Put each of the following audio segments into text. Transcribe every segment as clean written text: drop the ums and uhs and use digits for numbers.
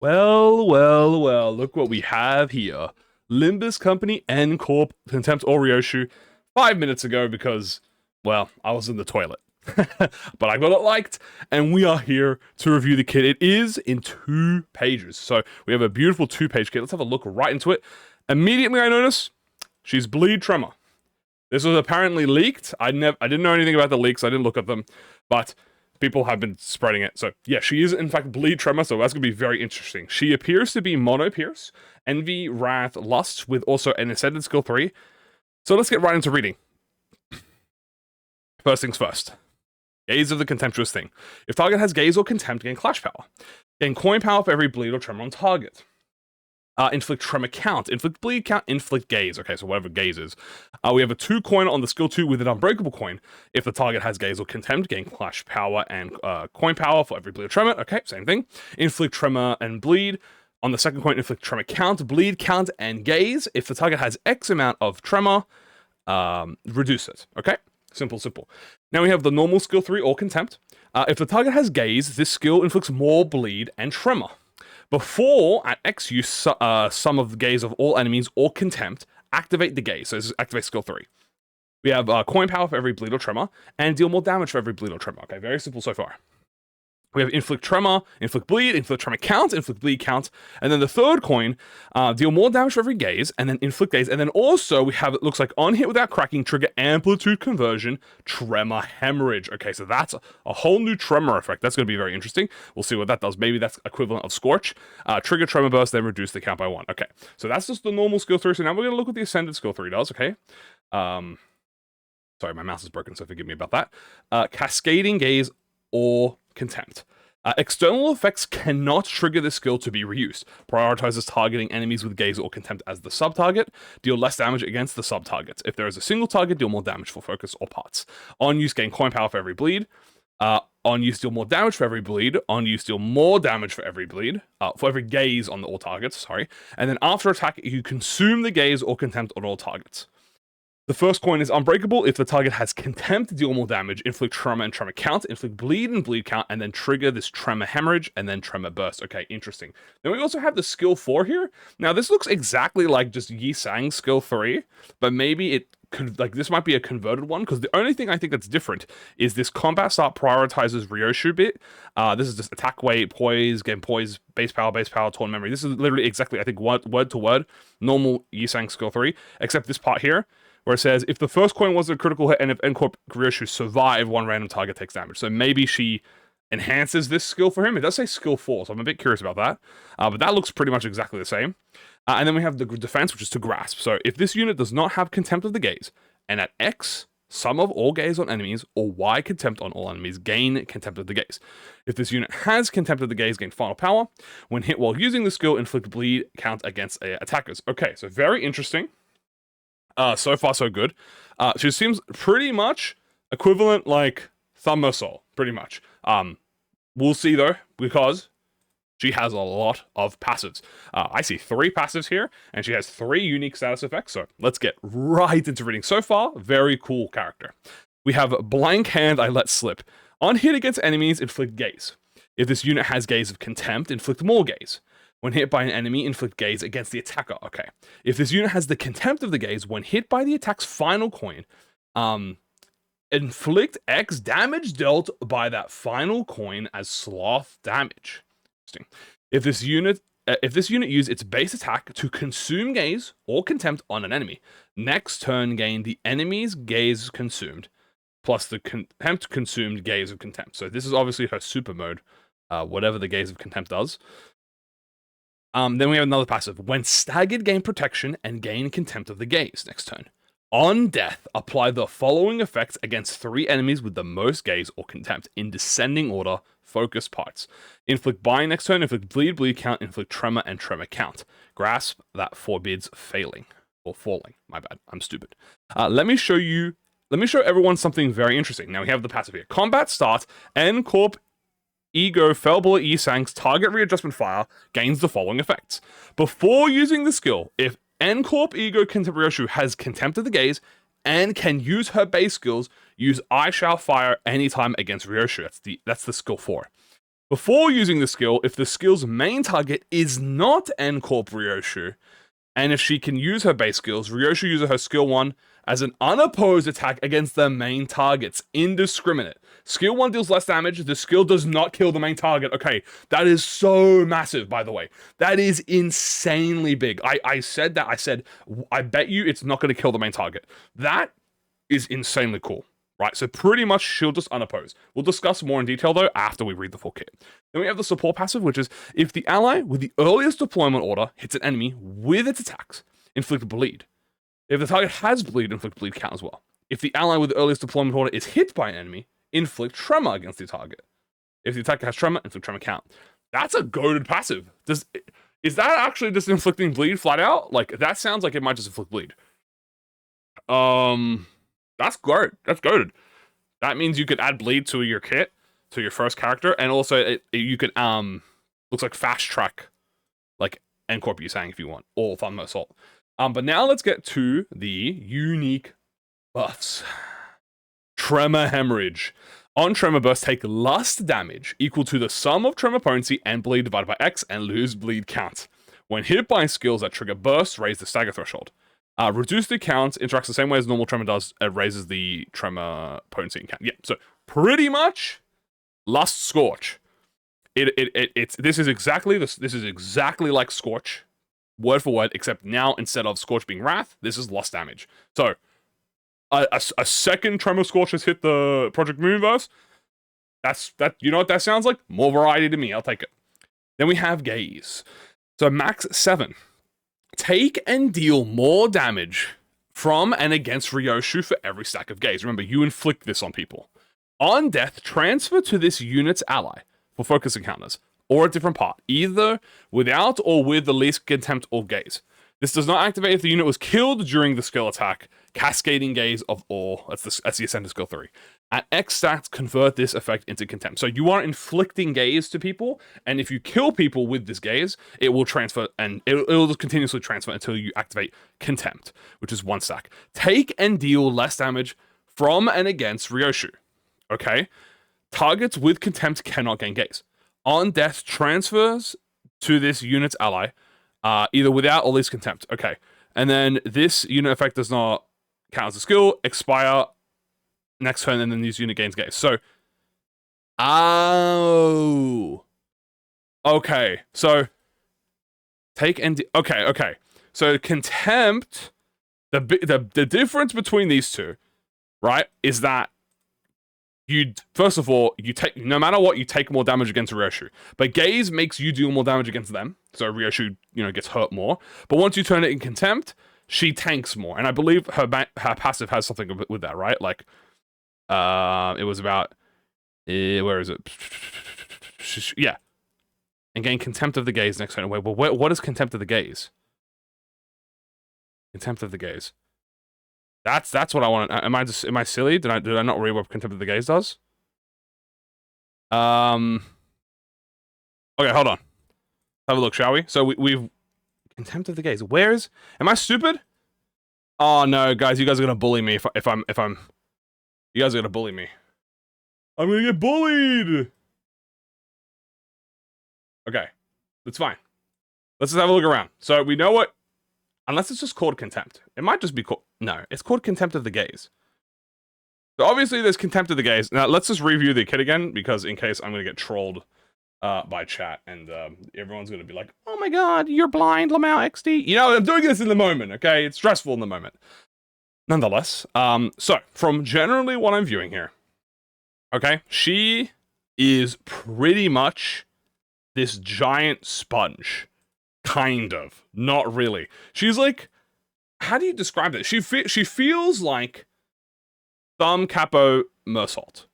Well, look what we have here. Limbus Company N Corp Contempt or Ryoshu 5 minutes ago because, well, I was in the toilet. But I got it liked, and we are here to review the kit. It is in 2 pages. So we have a beautiful 2-page kit. Let's have a look right into it. Immediately I notice she's Bleed Tremor. This was apparently leaked. I didn't know anything about the leaks. I didn't look at them, but people have been spreading it. So yeah, she is in fact Bleed Tremor, so that's going to be very interesting. She appears to be Mono Pierce, Envy, Wrath, Lust, with also an Ascended Skill 3. So let's get right into reading. First things first. Gaze of the Contemptuous Thing. If target has Gaze or Contempt, gain Clash Power. Gain Coin Power for every Bleed or Tremor on target. Inflict Tremor count, inflict Bleed count, inflict Gaze. Okay, so whatever Gaze is. We have a 2 coin on the skill 2 with an Unbreakable coin. If the target has Gaze or Contempt, gain Clash Power and Coin Power for every Bleed or Tremor. Okay, same thing. Inflict Tremor and Bleed. On the second coin, inflict Tremor count, Bleed count, and Gaze. If the target has X amount of Tremor, reduce it. Okay, simple. Now we have the normal skill 3 or Contempt. If the target has Gaze, this skill inflicts more Bleed and Tremor. Before, at X use, sum of the Gaze of all enemies or Contempt, activate the Gaze. So this is activate skill 3. We have Coin Power for every Bleed or Tremor, and deal more damage for every Bleed or Tremor. Okay, very simple so far. We have Inflict Tremor, Inflict Bleed, Inflict Tremor count, Inflict Bleed count, and then the third coin, deal more damage for every Gaze, and then Inflict Gaze, and then also we have, it looks like on hit without cracking, trigger Amplitude Conversion, Tremor Hemorrhage. Okay, so that's a whole new Tremor effect. That's going to be very interesting. We'll see what that does. Maybe that's equivalent of Scorch. Trigger Tremor Burst, then reduce the count by 1. Okay, so that's just the normal skill 3. So now we're going to look what the Ascended skill 3 does, okay? Sorry, my mouse is broken, so forgive me about that. Cascading Gaze or Contempt. External effects cannot trigger this skill to be reused. Prioritizes targeting enemies with Gaze or Contempt as the sub-target. Deal less damage against the sub-targets. If there is a single target, deal more damage for focus or parts. On use, gain Coin Power for every Bleed. On use, deal more damage for every Bleed. On use, deal more damage for every Bleed. For every Gaze on all targets, sorry. And then after attack, you consume the Gaze or Contempt on all targets. The first coin is Unbreakable. If the target has Contempt, deal more damage, inflict Tremor and Tremor count, inflict Bleed and Bleed count, and then trigger this Tremor Hemorrhage, and then Tremor Burst. Okay, interesting. Then we also have the skill 4 here. Now, this looks exactly like just Yi Sang's skill 3, but maybe it could, like, this might be a converted one, because the only thing I think that's different is this combat start prioritizes Ryoshu bit. This is just attack weight, poise, gain poise, base power, torn memory. This is literally exactly, I think, word to word, normal Yi Sang skill 3, except this part here, where it says, if the first coin was a critical hit and if N-Corp Ryoshu survive, one random target takes damage. So maybe she enhances this skill for him. It does say skill 4, so I'm a bit curious about that. But that looks pretty much exactly the same. And then we have the defense, which is to grasp. So if this unit does not have Contempt of the Gaze, and at X, sum of all Gaze on enemies, or Y, Contempt on all enemies, gain Contempt of the Gaze. If this unit has Contempt of the Gaze, gain Final Power. When hit while using the skill, inflict Bleed count against attackers. Okay, so very interesting. So far, so good. She seems pretty much equivalent, like Thumb Soul, pretty much. We'll see though, because she has a lot of passives. I see 3 passives here, and she has 3 unique status effects. So let's get right into reading. So far, very cool character. We have Blank Hand I Let Slip. On hit against enemies, inflict Gaze. If this unit has Gaze of Contempt, inflict more Gaze. When hit by an enemy, inflict Gaze against the attacker. Okay. If this unit has the Contempt of the Gaze, when hit by the attack's final coin, inflict X damage dealt by that final coin as sloth damage. Interesting. If this unit uses its base attack to consume Gaze or Contempt on an enemy, next turn gain the enemy's Gaze consumed, plus the Contempt consumed Gaze of Contempt. So this is obviously her super mode, whatever the Gaze of Contempt does. Then we have another passive. When staggered, gain protection and gain Contempt of the Gaze next turn. On death, apply the following effects against 3 enemies with the most Gaze or Contempt in descending order, focus parts. Inflict Bind next turn, inflict Bleed count, inflict Tremor and Tremor count. Grasp that forbids failing. Or falling. My bad, I'm stupid. Let me show everyone something very interesting. Now we have the passive here. Combat start, N-Corp Ego Fell Bullet Yi Sang's target readjustment fire gains the following effects. Before using the skill, if N-Corp Ego Contempt Ryoshu has Contempt of the Gaze and can use her base skills, use I Shall Fire anytime against Ryoshu. That's the skill 4. Before using the skill, if the skill's main target is not Corp Ryoshu, and if she can use her base skills, Ryoshu uses her skill 1 as an unopposed attack against the main targets. Indiscriminate. Skill 1 deals less damage. The skill does not kill the main target. Okay, that is so massive, by the way. That is insanely big. I said that. I said, I bet you it's not going to kill the main target. That is insanely cool. Right, so pretty much she'll just unopposed. We'll discuss more in detail, though, after we read the full kit. Then we have the support passive, which is if the ally with the earliest deployment order hits an enemy with its attacks, inflict bleed. If the target has bleed, inflict bleed count as well. If the ally with the earliest deployment order is hit by an enemy, inflict tremor against the target. If the attacker has tremor, inflict tremor count. That's a goated passive. Is that actually just inflicting bleed flat out? Like, that sounds like it might just inflict bleed. That's great. That's goated. That means you could add bleed to your kit, to your first character, and also you could looks like fast track, like Corp you saying if you want, or Thumb Assault. But now let's get to the unique buffs. Tremor Hemorrhage. On Tremor Burst, take lust damage equal to the sum of Tremor potency and bleed divided by X and lose bleed count. When hit by skills that trigger bursts, raise the stagger threshold. Reduce the count, interacts the same way as normal Tremor does, it raises the Tremor potency and count. Yeah, so pretty much Lust Scorch. This is exactly like Scorch, word for word, except now instead of Scorch being Wrath, this is Lust damage. So a second Tremor Scorch has hit the ProjectMoon verse. That you know what that sounds like? More variety to me. I'll take it. Then we have Gaze. So max 7. Take and deal more damage from and against Ryoshu for every stack of Gaze. Remember, you inflict this on people. On death, transfer to this unit's ally for focus encounters, or a different part, either without or with the least Contempt or Gaze. This does not activate if the unit was killed during the skill attack. Cascading Gaze of Awe. That's the Ascendant skill 3. At X stats, convert this effect into Contempt. So you are inflicting Gaze to people, and if you kill people with this Gaze, it will transfer, and it'll just continuously transfer until you activate Contempt, which is 1 stack. Take and deal less damage from and against Ryoshu. Okay? Targets with Contempt cannot gain Gaze. On death, transfers to this unit's ally, either without or least Contempt. Okay. And then this unit effect does not count as a skill, expire next turn, and then this unit gains Gaze. So, okay. So, take and okay. So Contempt, the difference between these two, right, is that first of all, you take, no matter what, you take more damage against Ryoshu. But Gaze makes you deal more damage against them. So Ryoshu, gets hurt more. But once you turn it in Contempt, she tanks more. And I believe her passive has something with that, right? Like, it was about, where is it? Yeah. And gain Contempt of the Gaze next turn. Wait, well, what is Contempt of the Gaze? Contempt of the Gaze. That's what I want. Am I silly? Did I not read what Contempt of the Gaze does? Okay, hold on. Have a look, shall we? So we've Contempt of the Gaze. Am I stupid? Oh no, guys, you guys are gonna bully me if I'm. You guys are gonna bully me. I'm gonna get bullied. Okay, that's fine. Let's just have a look around. So we know what. Unless it's just called Contempt. It might just be called... No, it's called Contempt of the Gaze. So obviously there's Contempt of the Gaze. Now let's just review the kit again, because in case I'm going to get trolled by chat, and everyone's going to be like, oh my god, you're blind, Lamau XD. I'm doing this in the moment, okay? It's stressful in the moment. Nonetheless, so from generally what I'm viewing here, okay, she is pretty much this giant sponge. Kind of. Not really. She's like, how do you describe it? She feels like Thumb Capo Mersault.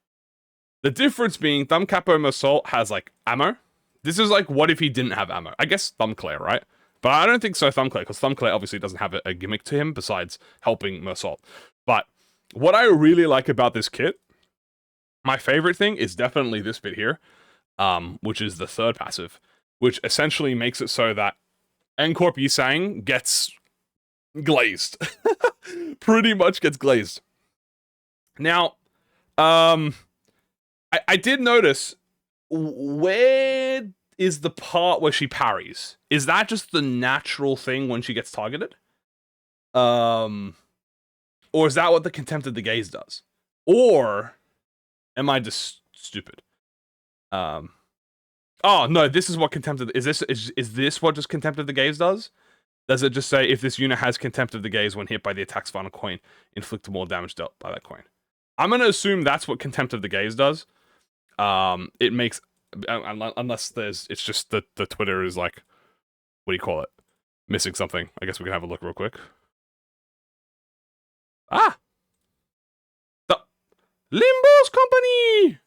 The difference being Thumb Capo Mersault has like ammo. This is like, what if he didn't have ammo? I guess Thumbclare, right? But I don't think so Thumbclare, because Thumbclare obviously doesn't have a gimmick to him besides helping Mersault. But what I really like about this kit, my favorite thing is definitely this bit here, which is the third passive, which essentially makes it so that Corp Yisang gets glazed. Pretty much gets glazed. Now, I did notice Where is the part where she parries? Is that just the natural thing when she gets targeted? Or is that what the Contempt of the Gaze does? Or am I just stupid? Oh no, this is what Contempt of is this what just Contempt of the Gaze does? Does it just say if this unit has Contempt of the Gaze when hit by the attack's final coin, inflict more damage dealt by that coin? I'm gonna assume that's what Contempt of the Gaze does. It makes unless it's just the Twitter is like, what do you call it? Missing something. I guess we can have a look real quick. Ah! The Limbus company!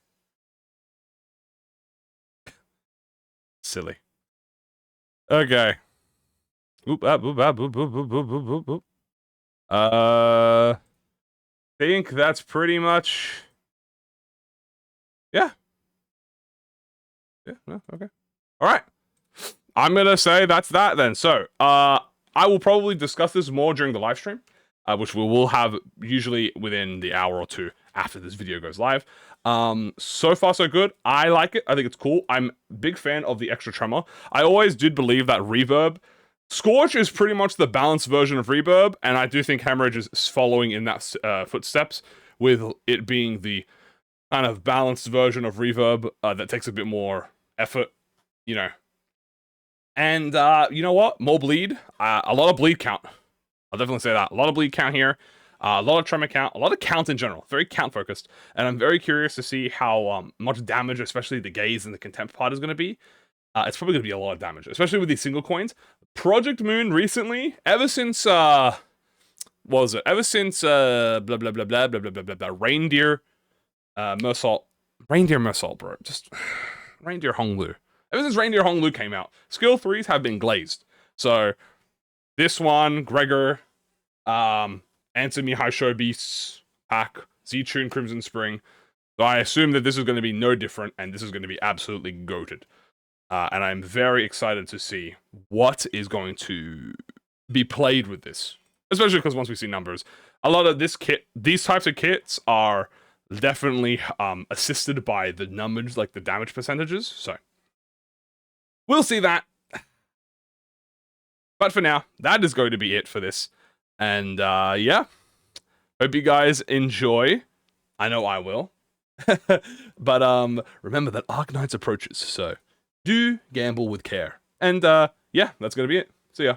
Silly. Okay. Oop, oop, oop, oop, oop, oop, oop, oop, oop. Think that's pretty much... Yeah. Yeah, no, okay. Alright. I'm gonna say that's that then. So, I will probably discuss this more during the live stream, which we will have usually within the hour or two after this video goes live. So far so good. I like it. I think it's cool. I'm a big fan of the extra tremor. I always did believe that reverb... Scorch is pretty much the balanced version of reverb, and I do think Hemorrhage is following in that footsteps, with it being the kind of balanced version of reverb that takes a bit more effort, you know. And you know what? More bleed. A lot of bleed count. I'll definitely say that. A lot of bleed count here. A lot of tremor count. A lot of count in general. Very count focused. And I'm very curious to see how much damage, especially the Gaze and the Contempt part, is going to be. It's probably going to be a lot of damage, especially with these single coins. ProjectMoon recently, ever since, what was it? Ever since, blah, blah, blah, blah, blah, blah, blah, blah, blah, Reindeer, Mersault, bro. Just, Reindeer Honglu. Ever since Reindeer Honglu came out, skill 3s have been glazed. So, this one, Gregor, Answer Me High Show Beasts, Pack, Z-Tune Crimson Spring. So I assume that this is going to be no different, and this is going to be absolutely goated. And I'm very excited to see what is going to be played with this. Especially because once we see numbers, a lot of this kit, these types of kits are definitely assisted by the numbers, like the damage percentages. So, we'll see that. But for now, that is going to be it for this. And yeah, hope you guys enjoy. I know I will. But remember that Arknights approaches, so... do gamble with care. And, yeah, that's gonna be it. See ya.